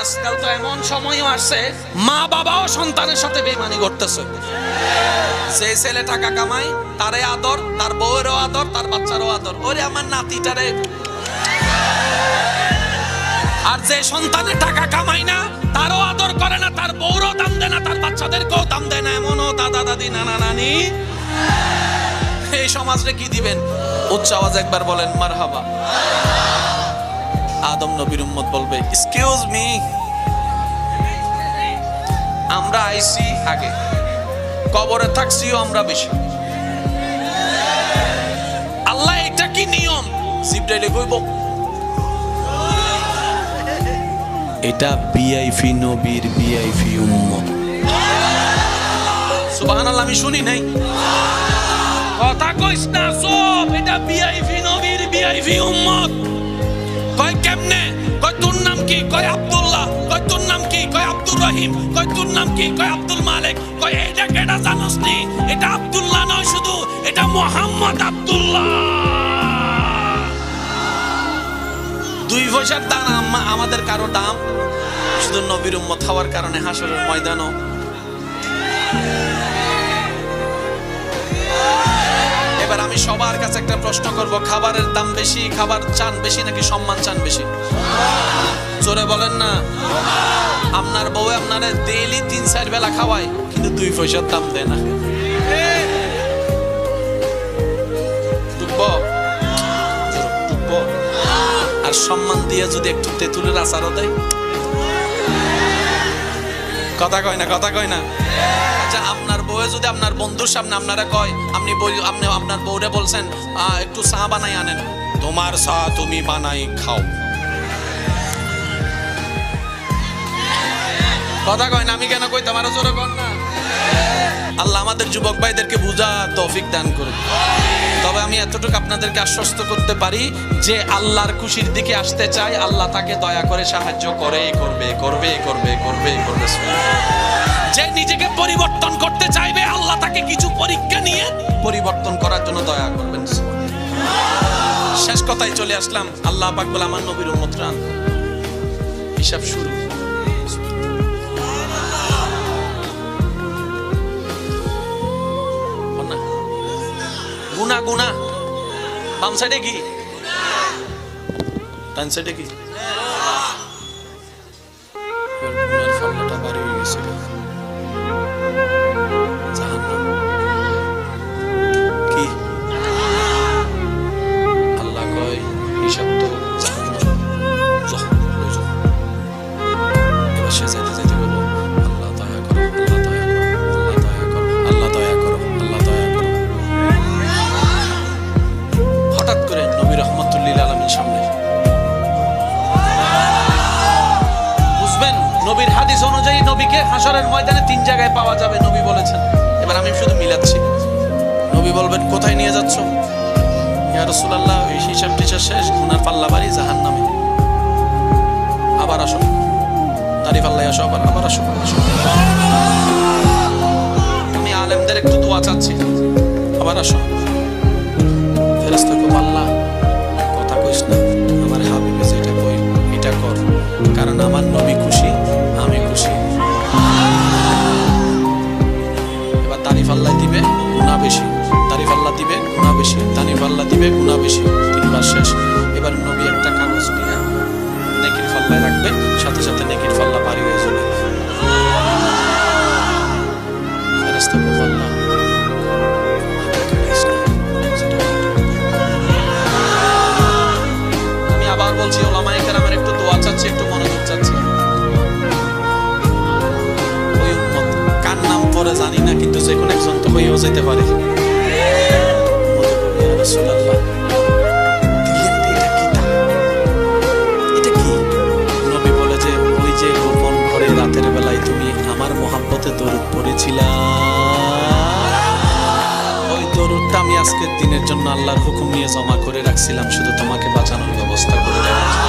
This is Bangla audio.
আজকাল তো এমন সময়ও আসছে মা বাবাও সন্তানের সাথে বেঈমানি করতেছে। সেই ছেলে টাকা কামায়, তারে আদর, তার বউয়েরও আদর, তার বাচ্চারও আদর, ওরে আমার নাতিটারে। আর যে সন্তানের টাকা কামায় না, তারও আদর করে না, তার বউরও দাম দেয় না, তার বাচ্চাদেরকেও দাম দেয় না, এমনও দাদা দাদি নানা নানি। এই সমাজে কি দিবেন? উচ্চ আওয়াজ একবার বলেন মারহাবা। আদম নবীর উম্মত বলবে এক্সকিউজ মি, আমরা আইসি আগে, কবরে থাকছিও আমরা বেশি। আল্লাহ এটা কি নিয়ম? জিবরাইলে কইব এটা ভিআইপি নবীর ভিআইপি উম্মত। সুবহানাল্লাহ, আমি শুনি নাই কথা কইস না সব, এটা ভিআইপি নবীর ভিআইপি উম্মত। কয় কেমনে? কয় তোর নাম কি? কয় আব্দুল্লাহ। কয় তোর নাম কি? কয় আব্দুর রহিম। কয় তোর নাম কি? কয় আব্দুল মালিক। কয় এটা কেডা জানোস নি? এটা আব্দুল্লাহ নয় শুধু, এটা মুহাম্মদ আব্দুল্লাহ। দুই পয়সার দাম আমাদের কারো দাম, শুধু নবীর উম্মত হওয়ার কারণে হাসরের ময়দানও। এবার আমি সবার কাছে একটা প্রশ্ন করব, খাবারের দাম বেশি, খাবার চান বেশি নাকি সম্মান চান বেশি? জোরে বলেন না। আপনার বউ আপনারে ডেইলি 3-4 বেলা খাওয়ায়, কিন্তু 2 পয়সার দাম দেয় না। আর সম্মান দিয়ে যদি একটু তেঁতুলের আচারও দেয়, কথা কয় না, কথা কয় না। আচ্ছা, আপনার বউয়ে যদি আপনার বন্ধুর সামনে আপনারা কয়, আপনি আপনার বউরে বলছেন একটু চা বানাই আনেন, তোমার চা তুমি বানাই খাও, কথা কয় না। আমি কেন কই, তোমারও জোরে কর না। আল্লাহ আমাদের যুবক ভাইদেরকে বুঝার তৌফিক দান করুন। তবে আমি এতটুকু আপনাদেরকে আশ্বস্ত করতে পারি যে আল্লাহর খুশির দিকে আসতে চায়, আল্লাহ তাকে দয়া করে সাহায্য করে করবে করবে করবে করবে করবে। যে নিজেকে পরিবর্তন করতে চাইবে, আল্লাহ তাকে কিছু পরীক্ষা নিয়ে পরিবর্তন করার জন্য দয়া করবেন। শেষ কথায় চলে আসলাম। আল্লাহ পাক বলে আমার নবীর উম্মতরা, হিসাব শুরু। গুনা গুনা, বাম সাইডে কি, ডান সাইডে কি? গুনার ফলটা বাড়ি হয়ে গেছে। কি আল্লাহ কয় হিসাব তো এবার সে যাইতে যাইতে বলো, আল্লাহ দয়া করো, আল্লাহ দয়া করো, আল্লাহ দয়া করো, আল্লাহ দয়া করো, আল্লাহ দয়া করো। হঠাৎ করে নবী রহমতুল্লিল আলামিন সামনে, বুঝবেন নবীর হাদিস অনুযায়ী নবীকে হাসরের ময়দানে 3 জায়গায় পাওয়া যাবে, নবী বলেছেন। এবার আমি শুধু মিলাচ্ছি। নবী বলবেন কোথায় নিয়ে যাচ্ছ? ইয়া রাসূলুল্লাহ, এই হিসাব টিসাব শেষ, গুনার পাল্লা বাড়ি জাহান্নামে। আবার আসো, দাড়ি পাল্লাই আসো, আবার আসো। আমি আলেমদের একটু দোয়া চাচ্ছি, আবার আসো। ফেরেশতা কো আল্লাহ কথা কইস না, আমার হাবিবে যেটা কই এটা কর, কারণ আমার নবী খুশি, আমি খুশি। এবার তারিফ আল্লাহ দিবে, গুনাহ বেশি, তারিফ আল্লাহ দিবে, গুনাহ বেশি, তারিফ আল্লাহ দিবে, গুনাহ বেশি। 3 বার শেষ। এবার নবী একটা কাগজ নিয়ে নেকির পাল্লায় রাখবে, সাথে সাথে নেকির পাল্লা ভারী হয়ে যাবে। ফেরেশতা কো আল্লাহ আবার বলছি, ওলামায়ে কেরামের একটু দোয়া চাচ্ছি, একটু মনোযোগ চাচ্ছি। ওই উম্মত কার নাম পরে জানি না, কিন্তু যে কোনো একজন তো হয়েও যেতে পারে। রাসূলুল্লাহ, এটা কি? নবী বলে যে ওই যে গোপন ঘরে রাতের বেলায় তুমি আমার মোহাব্বতে দরুদ পড়েছিলা, ওই দরুদটা আমি আজকের দিনের জন্য আল্লাহর হুকুম নিয়ে জমা করে রাখছিলাম, শুধু তোমাকে বাঁচানোর ব্যবস্থা করে রাখছি।